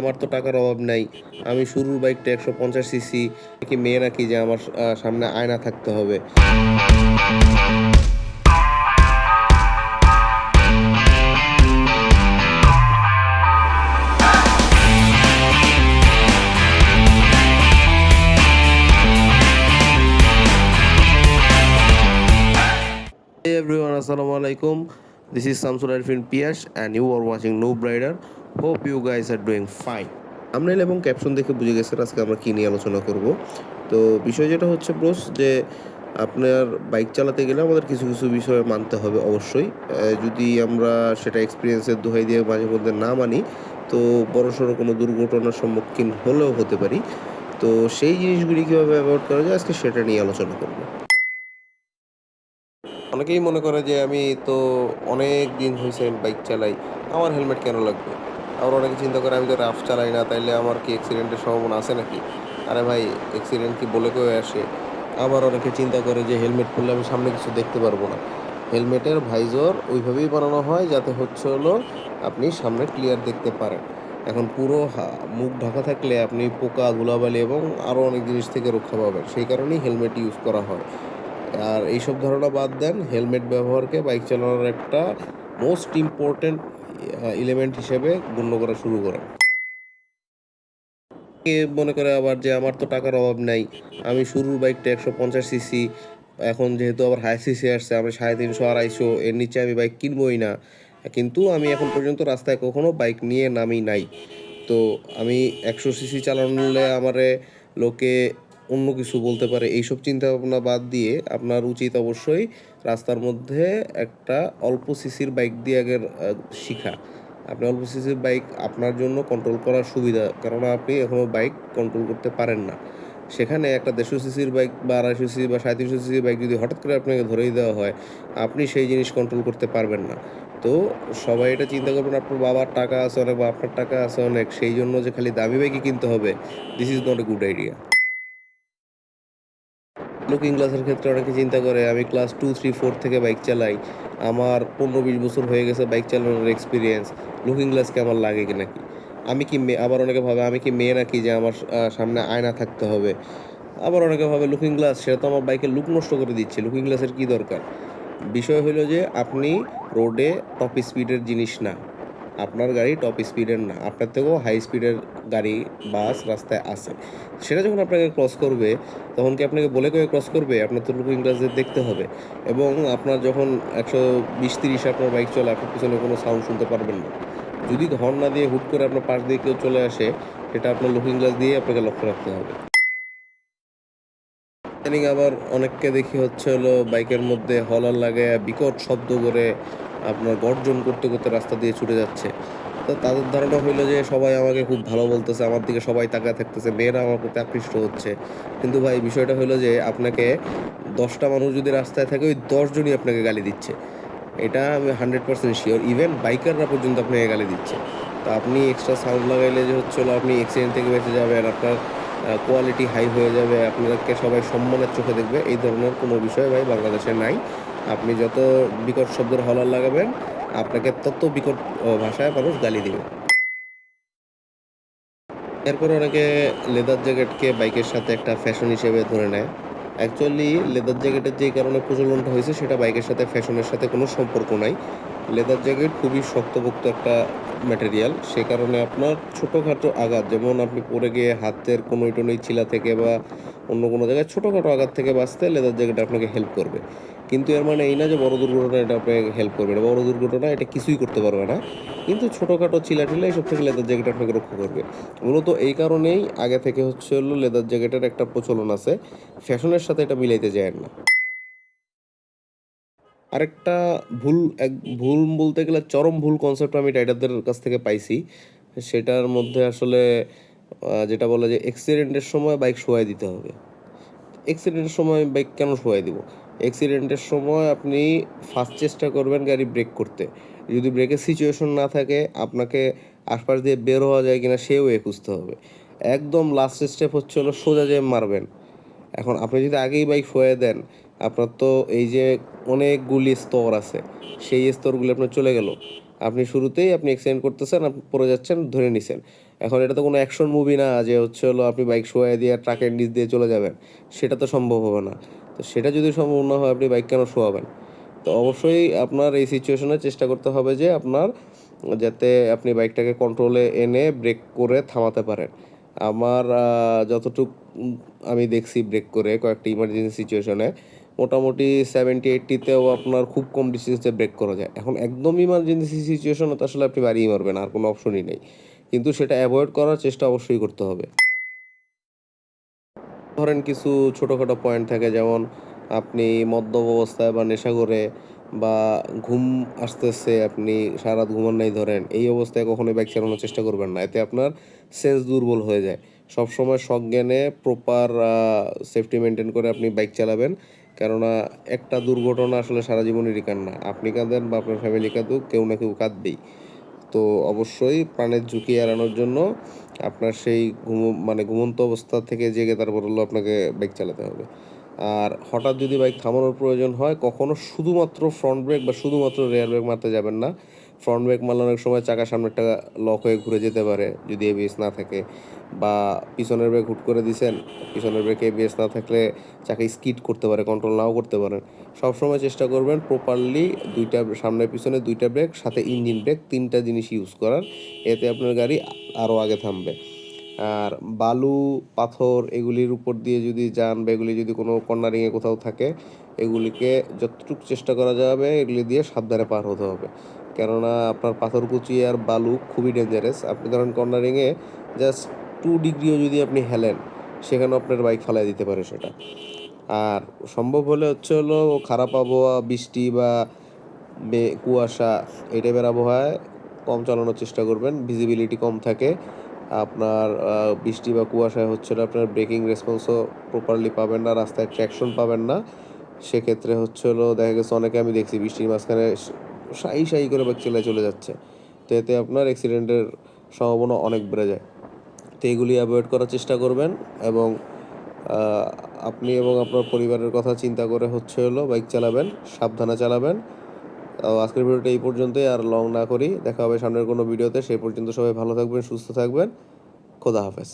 আমার তো টাকার অভাব নাই। আমি শুরুর বাইকটা 150 সিসি কি মেয়ে নাকি যে আমার সামনে আয়না থাকতে হবে। Hey everyone, assalamu alaikum. This is Samsul Arfin Piyash and you are watching Noob Rider. Hope you guys are doing fine. Thumbnail এবং ক্যাপশন দেখে বুঝে গেছেন আজকে আমরা কী নিয়ে আলোচনা করব। তো বিষয় যেটা হচ্ছে ব্রোস, যে আপনার বাইক চালাতে গেলে আমাদের কিছু কিছু বিষয় মানতে হবে অবশ্যই। যদি আমরা সেটা এক্সপিরিয়েন্সের দোহাই দিয়ে মাঝে মধ্যে না মানি, তো বড়সড় কোনো দুর্ঘটনার সম্মুখীন হলেও হতে পারি। তো সেই জিনিসগুলি কীভাবে অ্যাভয়েড করা যায় আজকে সেটা নিয়ে আলোচনা করব। অনেকেই মনে করে যে আমি তো অনেক দিন হয়েছে আমি বাইক চালাই, আমার হেলমেট কেন লাগবে। আবার অনেকে চিন্তা করে আমি তো রাফ চালাই না, তাইলে আমার কি অ্যাক্সিডেন্টের সম্ভাবনা আছে নাকি। আরে ভাই, অ্যাক্সিডেন্ট কি বলে কেউ আসে? আবার অনেকে চিন্তা করে যে হেলমেট পরলে আমি সামনে কিছু দেখতে পারবো না। হেলমেটের ভাইজর ওইভাবেই বানানো হয় যাতে হলো আপনি সামনে ক্লিয়ার দেখতে পারেন। এখন পুরো মুখ ঢাকা থাকলে আপনি পোকা, ধুলাবালি এবং আরও অনেক জিনিস থেকে রক্ষা পাবেন, সেই কারণেই হেলমেট ইউজ করা হয়। আর এইসব ধারণা বাদ দেন, হেলমেট ব্যবহারকে বাইক চালানোর একটা মোস্ট ইম্পর্ট্যান্ট এলিমেন্ট হিসেবে গণ্য করা শুরু করেন। কে মনে করে আবার যে আমার তো টাকার অভাব নাই, আমি শুরুর বাইকটা 150 সিসি, এখন যেহেতু আবার হাই সিসি আসছে, আমি 350 250 এর নিচে আমি বাইক কিনবই না। কিন্তু আমি এখন পর্যন্ত রাস্তায় কখনো বাইক নিয়ে নামি নাই। তো আমি 100 সিসি চালানোলে আমারে লোকে অন্য কিছু বলতে পারে, এইসব চিন্তা ভাবনা বাদ দিয়ে আপনার উচিত অবশ্যই রাস্তার মধ্যে একটা অল্প সিসির বাইক দিয়ে আগের শিখা। আপনি অল্প সিসির বাইক আপনার জন্য কন্ট্রোল করার সুবিধা, কেননা আপনি এখনও বাইক কন্ট্রোল করতে পারেন না। সেখানে একটা 150 সিসির বাইক বা 250 সিসি বা 350 সিসির বাইক যদি হঠাৎ করে আপনাকে ধরেই দেওয়া হয়, আপনি সেই জিনিস কন্ট্রোল করতে পারবেন না। তো সবাই এটা চিন্তা করবেন আপনার বাবার টাকা আছে অনেক বা আপনার টাকা আছে অনেক, সেই জন্য যে খালি দামি বাইকই কিনতে হবে, this is not a good idea. Looking গ্লাসের ক্ষেত্রে অনেকে চিন্তা করে আমি ক্লাস 2 3 4 থেকে বাইক চালাই, আমার 15 20 বছর হয়ে গেছে বাইক চালানোর এক্সপিরিয়েন্স, লুকিং গ্লাস কি আমার লাগে কি নাকি। আমি কি মেয়ে, আবার অনেকে ভাবে আমি কি মেয়ে নাকি যে আমার সামনে আয়না থাকতে হবে। আবার অনেকে ভাবে লুকিং গ্লাস সেটা তো আমার বাইকের লুক নষ্ট করে দিচ্ছে, লুকিং গ্লাসের কী দরকার। বিষয় হলো যে আপনি রোডে টপ স্পিডের জিনিস না, আপনার গাড়ি টপ স্পিডের না, আপনার থেকেও হাই স্পিডের গাড়ি, বাস রাস্তায় আছে। সেটা যখন আপনাকে ক্রস করবে, তখন কি আপনাকে বলে কেউ ক্রস করবে? আপনার তো লুকিং গ্লাস দিয়ে দেখতে হবে। এবং আপনার যখন 120 30 আপনার বাইক চলে, আপনার পিছনে কোনো সাউন্ড শুনতে পারবেন না। যদি হর্ন না দিয়ে হুট করে আপনার পাশ দিয়ে কেউ চলে আসে, সেটা আপনার লুকিং গ্লাস দিয়ে আপনাকে লক্ষ্য রাখতে হবে। ইদানিং আবার অনেককে দেখি বাইকের মধ্যে হলার লাগায় বিকট শব্দ করে আপনার গর্জন করতে করতে রাস্তা দিয়ে ছুটে যাচ্ছে। তো তাদের ধারণা হইলো যে সবাই আমাকে খুব ভালো বলতেছে, আমার দিকে সবাই তাকায় থাকতেছে, মেয়েরা আমার প্রতি আকৃষ্ট হচ্ছে। কিন্তু ভাই, বিষয়টা হলো যে আপনাকে 10টা মানুষ যদি রাস্তায় থাকে, ওই 10 জনই আপনাকে গালি দিচ্ছে। এটা আমি 100% শিওর। ইভেন বাইকাররা পর্যন্ত আপনাকে গালি দিচ্ছে। তো আপনি এক্সট্রা সাউন্ড লাগাইলে যে আপনি অ্যাক্সিডেন্ট থেকে বেঁচে যাবেন, আপনার কোয়ালিটি হাই হয়ে যাবে, আপনাকে সবাই সম্মানের চোখে দেখবে, এই ধরনের কোনো বিষয় ভাই বাংলাদেশে নাই। আপনি যত বিকট শব্দের হলার লাগাবেন, আপনাকে তত বিকট ভাষায় মানুষ গালি দিবে। এরপর অনেকে লেদার জ্যাকেটকে বাইকের সাথে একটা ফ্যাশন হিসেবে ধরে নেয়। অ্যাকচুয়ালি লেদার জ্যাকেটের যেই কারণে প্রচলনটা হয়েছে, সেটা বাইকের সাথে ফ্যাশনের সাথে কোনো সম্পর্ক নাই। লেদার জ্যাকেট খুবই শক্তপোক্ত একটা ম্যাটেরিয়াল, সে কারণে আপনার ছোটোখাটো আঘাত, যেমন আপনি পড়ে গিয়ে হাতের কোনোই টোনোই ছিলা থেকে বা অন্য কোনো জায়গায় ছোটোখাটো আঘাত থেকে বাঁচতে লেদার জ্যাকেট আপনাকে হেল্প করবে। কিন্তু এর মানে এই না যে বড় দুর্ঘটনা এটা আপনাকে হেল্প করবে না, বড় দুর্ঘটনা এটা কিছুই করতে পারবে না। কিন্তু ছোটোখাটো চিলাটিলা এসব থেকে লেদার জ্যাকেট আপনাকে রক্ষা করবে। মূলত এই কারণেই আগে থেকে লেদার জ্যাকেটের একটা প্রচলন আছে, ফ্যাশনের সাথে এটা মিলাইতে যায় না। আরেকটা ভুল এক ভুল বলতে গেলে চরম ভুল কনসেপ্ট আমি রাইডারদের কাছ থেকে পাইছি। সেটার মধ্যে যেটা বলে যে অ্যাক্সিডেন্টের সময় বাইক শোয়াই দিতে হবে। অ্যাক্সিডেন্টের সময় বাইক কেন শোয়াই দিব? অ্যাক্সিডেন্টের সময় আপনি ফার্স্ট চেষ্টা করবেন গাড়ি ব্রেক করতে। যদি ব্রেকের সিচুয়েশন না থাকে, আপনাকে আশপাশ দিয়ে বের হওয়া যায় কিনা সেও খুঁজতে হবে। একদম লাস্ট স্টেপ সোজা যেয়ে মারবেন। এখন আপনি যদি আগেই বাইক শোয়ে দেন, আপনার তো এই যে অনেকগুলি স্তর আছে, সেই স্তরগুলো আপনার চলে গেল। আপনি শুরুতেই অ্যাক্সিডেন্ট করতেছেন, আপনি পড়ে যাচ্ছেন, ধরে নিছেন। এখন এটা তো কোনো অ্যাকশন মুভি না যে হচ্ছে হলো আপনি বাইক শোয়াই দিয়ে ট্রাকের নিচ দিয়ে চলে যাবেন, সেটা তো সম্ভব হবে না। তো সেটা যদি সম্ভব না হয় আপনি বাইক কেন শোয়াবেন? তো অবশ্যই আপনার এই সিচুয়েশনে চেষ্টা করতে হবে যে আপনার যাতে আপনি বাইকটাকে কন্ট্রোলে এনে ব্রেক করে থামাতে পারেন। আমার যতটুক আমি দেখছি ব্রেক করে কয়েকটা ইমার্জেন্সি সিচুয়েশনে মোটামুটি 70-80তেও আপনার খুব কম ডিস্টেন্সে ব্রেক করা যায়। এখন একদম ইমার্জেন্সি সিচুয়েশনে তো আসলে আপনি বাড়িয়ে মারবেন, আর কোনো অপশনই নেই। কিন্তু সেটা অ্যাভয়েড করার চেষ্টা অবশ্যই করতে হবে। ধরেন কিছু ছোটোখাটো পয়েন্ট থাকে, যেমন আপনি মদ্যপ অবস্থায় বা নেশা করে বা ঘুম আসতেছে, আপনি সারা রাত ঘুমান নাই ধরেন, এই অবস্থায় কখনোই বাইক চালানোর চেষ্টা করবেন না, এতে আপনার সেন্স দুর্বল হয়ে যায়। সবসময় সজ্ঞানে প্রপার সেফটি মেনটেন করে আপনি বাইক চালাবেন, কেননা একটা দুর্ঘটনা আসলে সারা জীবনেরই কান্না, আপনি কাঁদেন বা আপনার ফ্যামিলি কাঁদুক, কেউ না কেউ কাঁদবেই। তো অবশ্যই প্রাণের ঝুঁকি এড়ানোর জন্য আপনার সেই মানে ঘুমন্ত অবস্থা থেকে জেগে তারপর হলো আপনাকে বাইক চালাতে হবে। আর হঠাৎ যদি বাইক থামানোর প্রয়োজন হয়, কখনো শুধুমাত্র ফ্রন্ট ব্রেক বা শুধুমাত্র রেয়ার ব্রেক মারতে যাবেন না। ফ্রন্ট ব্রেক মারলে অনেক সময় চাকা সামনেরটা লক হয়ে ঘুরে যেতে পারে যদি এবিএস না থাকে, বা পিছনের ব্রেক হুট করে দিছেন, পিছনের ব্রেকে এবিএস না থাকলে চাকা স্কিড করতে পারে, কন্ট্রোল নাও করতে পারেন। সবসময় চেষ্টা করবেন প্রপারলি দুইটা সামনে পিছনে দুইটা ব্রেক সাথে ইঞ্জিন ব্রেক, তিনটা জিনিস ইউজ করার, এতে আপনার গাড়ি আরও আগে থামবে। আর বালু, পাথর এগুলির উপর দিয়ে যদি যান বা এগুলি যদি কোনো কর্নারিংয়ে কোথাও থাকে, এগুলিকে যতটুকু চেষ্টা করা যাবে এগুলি দিয়ে সাবধানে পার হতে হবে, কেননা আপনার পাথরকুচি আর বালু খুবই ডেঞ্জারাস। আপনি ধরেন কর্নারিংয়ে জাস্ট 2 ডিগ্রিও যদি আপনি হেলেন, সেখানেও আপনার বাইক ফালাই দিতে পারে সেটা। আর সম্ভব হলে হচ্ছে হলো খারাপ আবহাওয়া, বৃষ্টি বা কুয়াশা এই টাইপের আবহাওয়ায় কম চালানোর চেষ্টা করবেন, ভিজিবিলিটি কম থাকে। আপনার বৃষ্টি বা কুয়াশায় হচ্ছে আপনার ব্রেকিং রেসপন্সও প্রপারলি পাবেন না, রাস্তায় ট্র্যাকশন পাবেন না। সেক্ষেত্রে হচ্ছে হলো দেখা গেছে অনেকে আমি দেখছি বৃষ্টির মাঝখানে সাই সাই করে বাইক চালায় চলে যাচ্ছে। তো এতে আপনার অ্যাক্সিডেন্টের সম্ভাবনা অনেক বেড়ে যায়। তো এগুলি অ্যাভয়েড করার চেষ্টা করবেন, এবং আহ, আপনি এবং আপনার পরিবারের কথা চিন্তা করে হচ্ছে হলো বাইক চালাবেন, সাবধানে চালাবেন। আজকের ভিডিওটা এই পর্যন্তই, আর লং না করি, দেখা হবে সামনের কোনো ভিডিওতে। সেই পর্যন্ত সবাই ভালো থাকবেন, সুস্থ থাকবেন। খোদা হাফেজ।